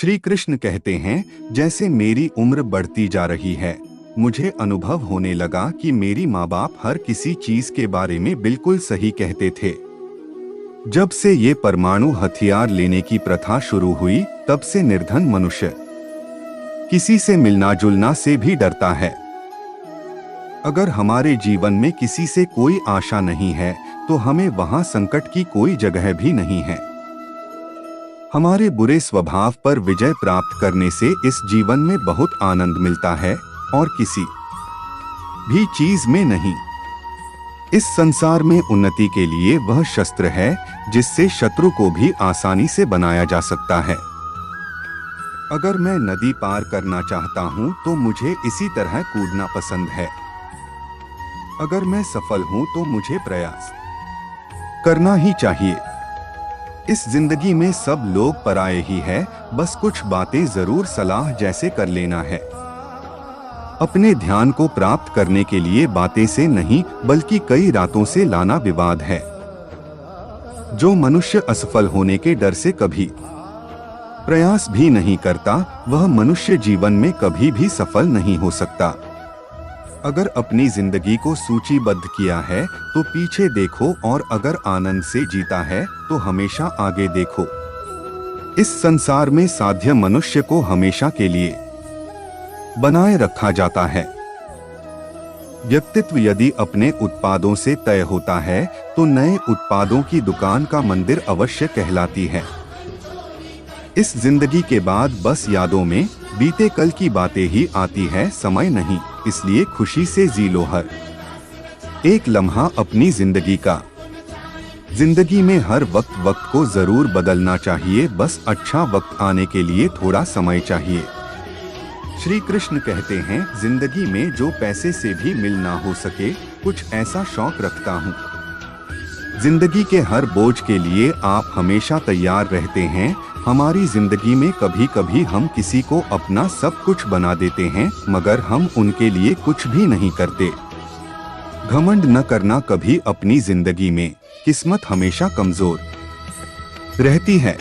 श्री कृष्ण कहते हैं, जैसे मेरी उम्र बढ़ती जा रही है, मुझे अनुभव होने लगा कि मेरी माँ बाप हर किसी चीज के बारे में बिल्कुल सही कहते थे। जब से ये परमाणु हथियार लेने की प्रथा शुरू हुई, तब से निर्धन मनुष्य किसी से मिलना जुलना से भी डरता है। अगर हमारे जीवन में किसी से कोई आशा नहीं है, तो हमें वहां संकट की कोई जगह भी नहीं है। हमारे बुरे स्वभाव पर विजय प्राप्त करने से इस जीवन में बहुत आनंद मिलता है और किसी भी चीज में नहीं। इस संसार में उन्नति के लिए वह शस्त्र है जिससे शत्रु को भी आसानी से बनाया जा सकता है। अगर मैं नदी पार करना चाहता हूं तो मुझे इसी तरह कूदना पसंद है। अगर मैं सफल हूं तो मुझे प्रयास करना ही चाहिए। इस जिंदगी में सब लोग पराये ही है, बस कुछ बातें जरूर सलाह जैसे कर लेना है। अपने ध्यान को प्राप्त करने के लिए बातें से नहीं बल्कि कई रातों से लाना विवाद है। जो मनुष्य असफल होने के डर से कभी प्रयास भी नहीं करता, वह मनुष्य जीवन में कभी भी सफल नहीं हो सकता। अगर अपनी जिंदगी को सूचीबद्ध किया है तो पीछे देखो, और अगर आनंद से जीता है तो हमेशा आगे देखो। इस संसार में साध्य मनुष्य को हमेशा के लिए बनाए रखा जाता है। व्यक्तित्व यदि अपने उत्पादों से तय होता है तो नए उत्पादों की दुकान का मंदिर अवश्य कहलाती है। इस जिंदगी के बाद बस यादों में बीते कल की बातें ही आती है, समय नहीं। इसलिए खुशी से जी लो हर एक लम्हा अपनी जिंदगी का। जिंदगी में हर वक्त को जरूर बदलना चाहिए, बस अच्छा वक्त आने के लिए थोड़ा समय चाहिए। श्री कृष्ण कहते हैं, जिंदगी में जो पैसे से भी मिल ना हो सके, कुछ ऐसा शौक रखता हूँ। जिंदगी के हर बोझ के लिए आप हमेशा तैयार रहते हैं। हमारी जिंदगी में कभी कभी हम किसी को अपना सब कुछ बना देते हैं, मगर हम उनके लिए कुछ भी नहीं करते। घमंड न करना कभी अपनी जिंदगी में, किस्मत हमेशा कमजोर रहती है।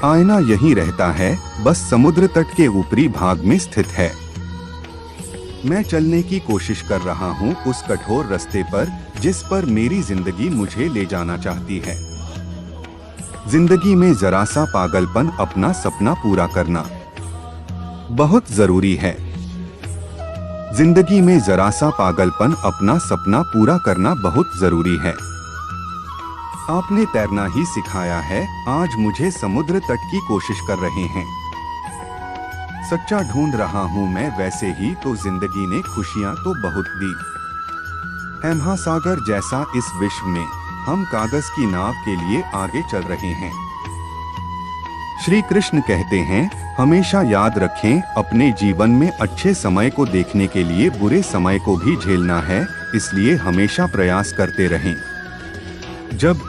आईना यहीं रहता है, बस समुद्र तट के ऊपरी भाग में स्थित है। मैं चलने की कोशिश कर रहा हूँ उस कठोर रास्ते पर जिस पर मेरी जिंदगी मुझे ले जाना चाहती है। जिंदगी में जरा सा पागलपन अपना सपना पूरा करना बहुत जरूरी है। जिंदगी में जरा सा पागलपन अपना सपना पूरा करना बहुत जरूरी है। आपने तैरना ही सिखाया है, आज मुझे समुद्र तट की कोशिश कर रहे हैं। सच्चा ढूंढ रहा हूँ मैं वैसे ही, तो जिंदगी ने खुशियाँ तो बहुत दी है। महासागर जैसा इस विश्व में हम कागज की नाव के लिए आगे चल रहे हैं। श्री कृष्ण कहते हैं, हमेशा याद रखें, अपने जीवन में अच्छे समय को देखने के लिए बुरे समय को भी झेलना है, इसलिए हमेशा प्रयास करते रहें। जब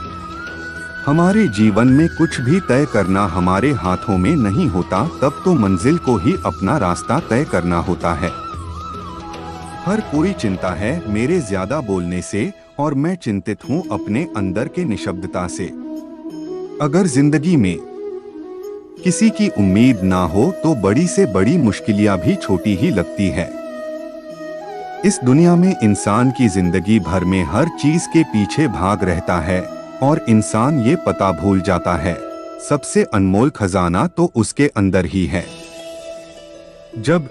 हमारे जीवन में कुछ भी तय करना हमारे हाथों में नहीं होता, तब तो मंजिल को ही अपना रास्ता तय करना होता है। हर कोई चिंता है मेरे ज्यादा बोलने से, और मैं चिंतित हूँ अपने अंदर के निशब्दता से। अगर जिंदगी में किसी की उम्मीद ना हो तो बड़ी से बड़ी मुश्किलियां भी छोटी ही लगती है। इस दुनिया में इंसान की जिंदगी भर में हर चीज के पीछे भाग रहता है, और इंसान ये पता भूल जाता है, सबसे अनमोल खजाना तो उसके अंदर ही है। जब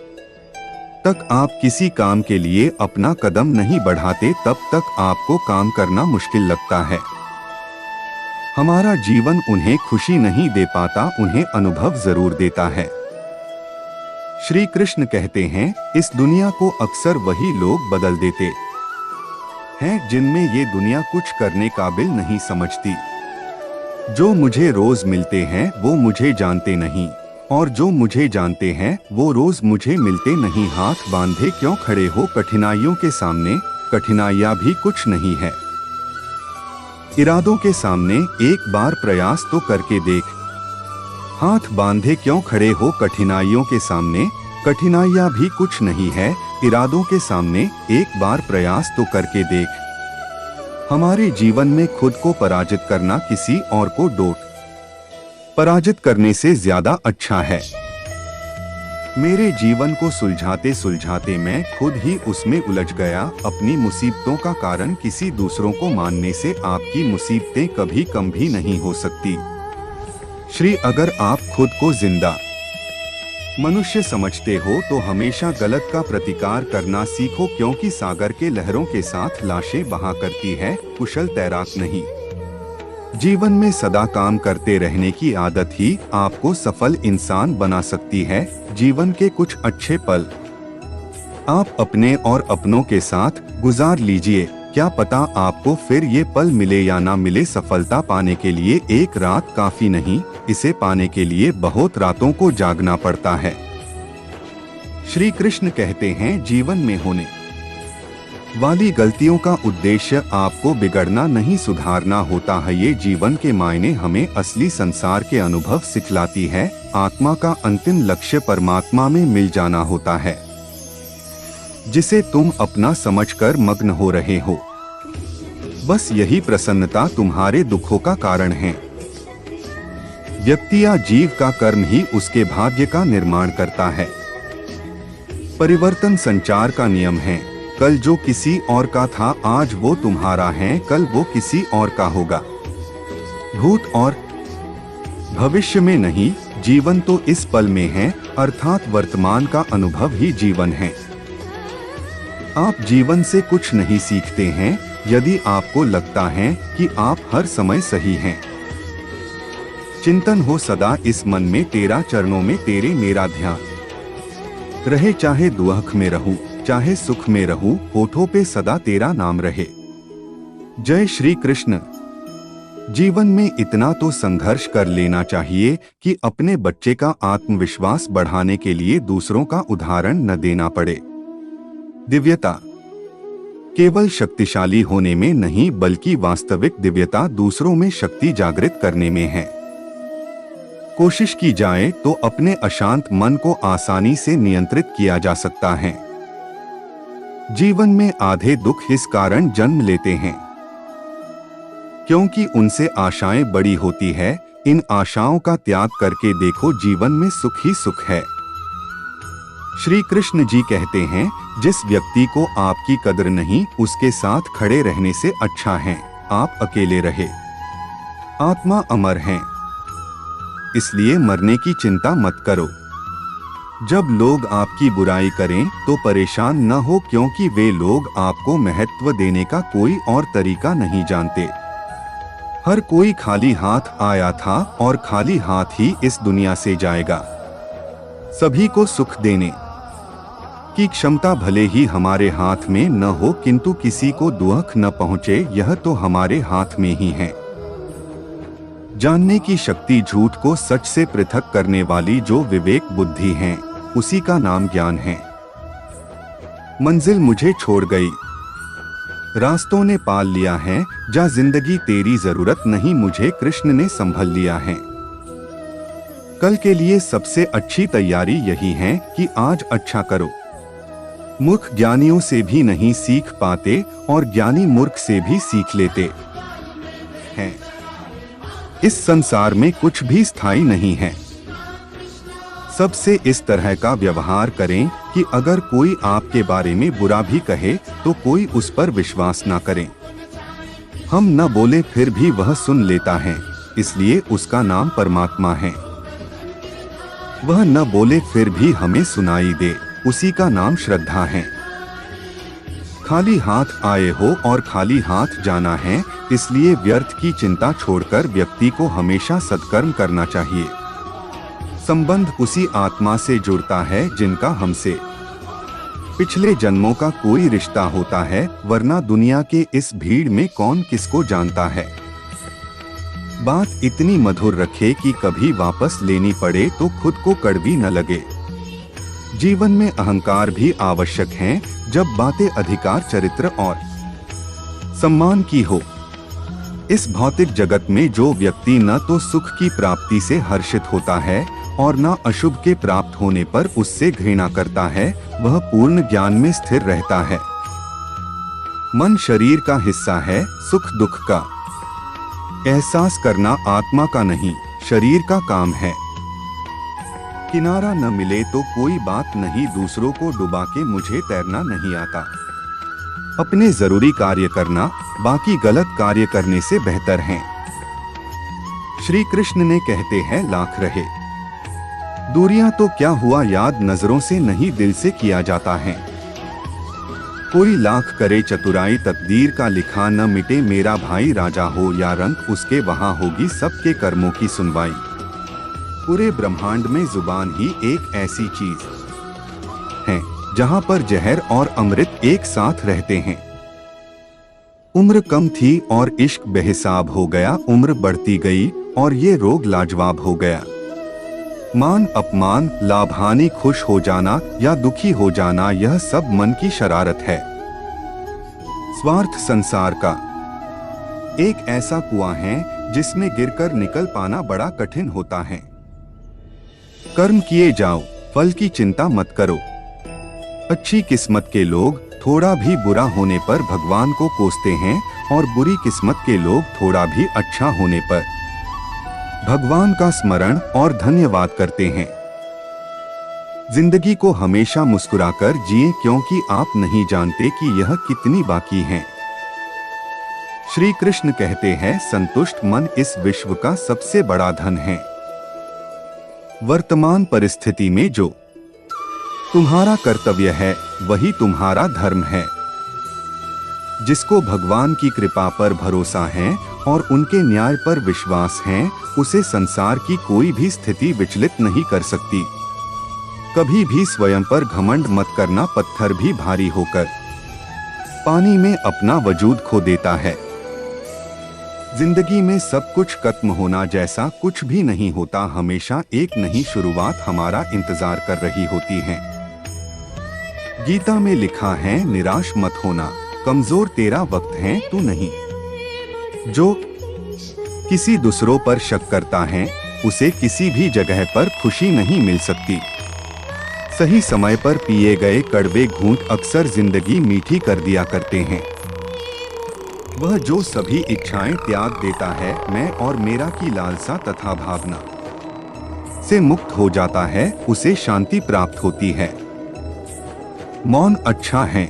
तक आप किसी काम के लिए अपना कदम नहीं बढ़ाते, तब तक आपको काम करना मुश्किल लगता है। हमारा जीवन उन्हें खुशी नहीं दे पाता, उन्हें अनुभव जरूर देता है। श्री कृष्ण कहते हैं, इस दुनिया को अक्सर वही लोग बदल देते हैं जिनमें ये दुनिया कुछ करने काबिल नहीं समझती। जो मुझे रोज मिलते हैं वो मुझे जानते नहीं, और जो मुझे जानते हैं वो रोज मुझे मिलते नहीं। हाथ बांधे क्यों खड़े हो कठिनाइयों के सामने, कठिनाइयां भी कुछ नहीं है। इरादों के सामने एक बार प्रयास तो करके देख। हाथ बांधे क्यों खड़े हो कठिनाइयों के सामने, कठिनाइयां भी कुछ नहीं है। इरादों के सामने एक बार प्रयास तो करके देख। हमारे जीवन में खुद को पराजित करना किसी और को डोट पराजित करने से ज्यादा अच्छा है। मेरे जीवन को सुलझाते सुलझाते मैं खुद ही उसमें उलझ गया। अपनी मुसीबतों का कारण किसी दूसरों को मानने से आपकी मुसीबतें कभी कम भी नहीं हो सकती। श्री अगर आप खुद को जिंदा मनुष्य समझते हो तो हमेशा गलत का प्रतिकार करना सीखो, क्योंकि सागर के लहरों के साथ लाशें बहा करती है, कुशल तैराक नहीं। जीवन में सदा काम करते रहने की आदत ही आपको सफल इंसान बना सकती है। जीवन के कुछ अच्छे पल आप अपने और अपनों के साथ गुजार लीजिए। क्या पता आपको फिर ये पल मिले या ना मिले। सफलता पाने के लिए एक रात काफी नहीं, इसे पाने के लिए बहुत रातों को जागना पड़ता है। श्री कृष्ण कहते हैं, जीवन में होने वाली गलतियों का उद्देश्य आपको बिगड़ना नहीं सुधारना होता है। ये जीवन के मायने हमें असली संसार के अनुभव सिखलाती है। आत्मा का अंतिम लक्ष्य परमात्मा में मिल जाना होता है, जिसे तुम अपना समझकर मग्न हो रहे हो। बस यही प्रसन्नता तुम्हारे दुखों का कारण है। व्यक्ति या जीव का कर्म ही उसके भाग्य का निर्माण करता है। परिवर्तन संचार का नियम है। कल जो किसी और का था आज वो तुम्हारा है, कल वो किसी और का होगा। भूत और भविष्य में नहीं, जीवन तो इस पल में है, अर्थात वर्तमान का अनुभव ही जीवन है। आप जीवन से कुछ नहीं सीखते हैं यदि आपको लगता है कि आप हर समय सही हैं। चिंतन हो सदा इस मन में तेरा, चरणों में तेरे मेरा ध्यान रहे। चाहे दुख में रहूं चाहे सुख में रहूं, होठों पे सदा तेरा नाम रहे। जय श्री कृष्ण। जीवन में इतना तो संघर्ष कर लेना चाहिए कि अपने बच्चे का आत्मविश्वास बढ़ाने के लिए दूसरों का उदाहरण न देना पड़े। दिव्यता केवल शक्तिशाली होने में नहीं, बल्कि वास्तविक दिव्यता दूसरों में शक्ति जागृत करने में है। कोशिश की जाए तो अपने अशांत मन को आसानी से नियंत्रित किया जा सकता है। जीवन में आधे दुख इस कारण जन्म लेते हैं क्योंकि उनसे आशाएं बड़ी होती है। इन आशाओं का त्याग करके देखो, जीवन में सुख ही सुख है। श्री कृष्ण जी कहते हैं, जिस व्यक्ति को आपकी कदर नहीं, उसके साथ खड़े रहने से अच्छा है आप अकेले रहे। आत्मा अमर है, इसलिए मरने की चिंता मत करो। जब लोग आपकी बुराई करें तो परेशान न हो, क्योंकि वे लोग आपको महत्व देने का कोई और तरीका नहीं जानते। हर कोई खाली हाथ आया था और खाली हाथ ही इस दुनिया से जाएगा। सभी को सुख देने की क्षमता भले ही हमारे हाथ में न हो, किंतु किसी को दुख न पहुंचे यह तो हमारे हाथ में ही है। जानने की शक्ति, झूठ को सच से पृथक करने वाली जो विवेक बुद्धि है, उसी का नाम ज्ञान है। मंजिल मुझे छोड़ गई, रास्तों ने पाल लिया है, जा जिंदगी तेरी जरूरत नहीं, मुझे कृष्ण ने संभल लिया है। कल के लिए सबसे अच्छी तैयारी यही है कि आज अच्छा करो। मूर्ख ज्ञानियों से भी नहीं सीख पाते और ज्ञानी मूर्ख से भी सीख लेते हैं। इस संसार में कुछ भी स्थायी नहीं है। सबसे इस तरह का व्यवहार करें कि अगर कोई आपके बारे में बुरा भी कहे तो कोई उस पर विश्वास ना करें। हम न बोले फिर भी वह सुन लेता है, इसलिए उसका नाम परमात्मा है। वह न बोले फिर भी हमें सुनाई दे, उसी का नाम श्रद्धा है। खाली हाथ आए हो और खाली हाथ जाना है, इसलिए व्यर्थ की चिंता छोड़कर व्यक्ति को हमेशा सत्कर्म करना चाहिए। संबंध उसी आत्मा से जुड़ता है जिनका हमसे पिछले जन्मों का कोई रिश्ता होता है, वरना दुनिया के इस भीड़ में कौन किसको जानता है। बात इतनी मधुर रखे कि कभी वापस लेनी पड़े तो खुद को कड़वी न लगे। जीवन में अहंकार भी आवश्यक है, जब बातें अधिकार, चरित्र और सम्मान की हो। इस भौतिक जगत में जो व्यक्ति न तो सुख की प्राप्ति से हर्षित होता है और न अशुभ के प्राप्त होने पर उससे घृणा करता है, वह पूर्ण ज्ञान में स्थिर रहता है। मन शरीर का हिस्सा है, सुख दुख का एहसास करना आत्मा का नहीं, शरीर का काम है। किनारा न मिले तो कोई बात नहीं, दूसरों को डुबा के मुझे तैरना नहीं आता। अपने जरूरी कार्य करना बाकी गलत कार्य करने से बेहतर है। श्री कृष्ण ने कहते हैं लाख रहे दूरियां तो क्या हुआ, याद नजरों से नहीं दिल से किया जाता है। कोई लाख करे चतुराई, तकदीर का लिखा न मिटे, मेरा भाई राजा हो या रंक उसके, वहां होगी सबके कर्मों की सुनवाई। पूरे ब्रह्मांड में जुबान ही एक ऐसी चीज है जहां पर जहर और अमृत एक साथ रहते हैं। उम्र कम थी और इश्क बेहिसाब हो गया, उम्र बढ़ती गई और ये रोग लाजवाब हो गया। मान अपमान, लाभ हानि, खुश हो जाना या दुखी हो जाना, यह सब मन की शरारत है। स्वार्थ संसार का एक ऐसा कुआं है जिसमें गिरकर निकल पाना बड़ा कठिन होता है। कर्म किए जाओ, फल की चिंता मत करो। अच्छी किस्मत के लोग थोड़ा भी बुरा होने पर भगवान को कोसते हैं और बुरी किस्मत के लोग थोड़ा भी अच्छा होने पर भगवान का स्मरण और धन्यवाद करते हैं। जिंदगी को हमेशा मुस्कुराकर जिए, क्योंकि आप नहीं जानते कि यह कितनी बाकी है। श्री कृष्ण कहते हैं संतुष्ट मन इस विश्व का सबसे बड़ा धन है। वर्तमान परिस्थिति में जो तुम्हारा कर्तव्य है वही तुम्हारा धर्म है। जिसको भगवान की कृपा पर भरोसा है और उनके न्याय पर विश्वास है, उसे संसार की कोई भी स्थिति विचलित नहीं कर सकती। कभी भी स्वयं पर घमंड मत करना, पत्थर भी भारी होकर पानी में अपना वजूद खो देता है। जिंदगी में सब कुछ खत्म होना जैसा कुछ भी नहीं होता, हमेशा एक नई शुरुआत हमारा इंतजार कर रही होती है। गीता में लिखा है निराश मत होना, कमजोर तेरा वक्त है तू नहीं। जो किसी दूसरों पर शक करता है उसे किसी भी जगह पर खुशी नहीं मिल सकती। सही समय पर पिए गए कड़वे घूंट अक्सर जिंदगी मीठी कर दिया करते हैं। वह जो सभी इच्छाएं त्याग देता है, मैं और मेरा की लालसा तथा भावना से मुक्त हो जाता है, उसे शांति प्राप्त होती है। मौन अच्छा है।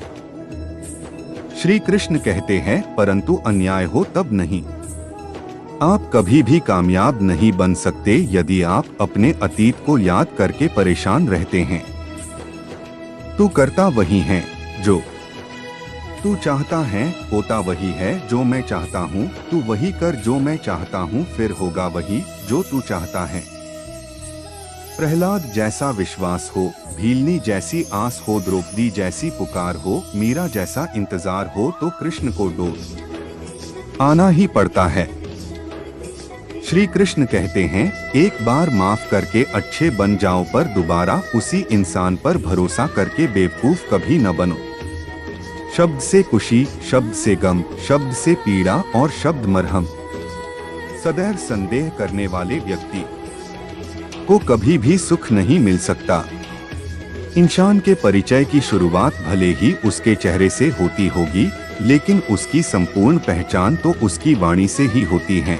श्री कृष्ण कहते हैं परंतु अन्याय हो तब नहीं। आप कभी भी कामयाब नहीं बन सकते यदि आप अपने अतीत को याद करके परेशान रहते हैं। तू करता वही है जो तू चाहता है, होता वही है जो मैं चाहता हूँ। तू वही कर जो मैं चाहता हूँ, फिर होगा वही जो तू चाहता है। प्रहलाद जैसा विश्वास हो, भीलनी जैसी आस हो, द्रौपदी जैसी पुकार हो, मीरा जैसा इंतजार हो, तो कृष्ण को डोल आना ही पड़ता है। श्री कृष्ण कहते हैं एक बार माफ करके अच्छे बन जाओ, पर दोबारा उसी इंसान पर भरोसा करके बेवकूफ कभी न बनो। शब्द से खुशी, शब्द से गम, शब्द से पीड़ा और शब्द मरहम। सदैव संदेह करने वाले व्यक्ति को कभी भी सुख नहीं मिल सकता। इंसान के परिचय की शुरुआत भले ही उसके चेहरे से होती होगी, लेकिन उसकी संपूर्ण पहचान तो उसकी वाणी से ही होती है।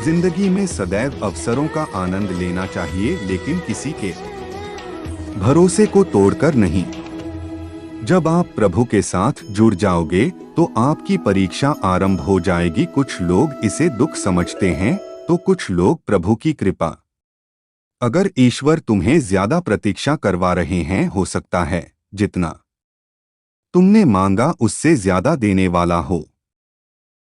जिंदगी में सदैव अवसरों का आनंद लेना चाहिए, लेकिन किसी के भरोसे को तोड़कर नहीं। जब आप प्रभु के साथ जुड़ जाओगे तो आपकी परीक्षा आरंभ हो जाएगी। कुछ लोग इसे दुख समझते हैं तो कुछ लोग प्रभु की कृपा। अगर ईश्वर तुम्हें ज्यादा प्रतीक्षा करवा रहे हैं, हो सकता है जितना तुमने मांगा उससे ज्यादा देने वाला हो।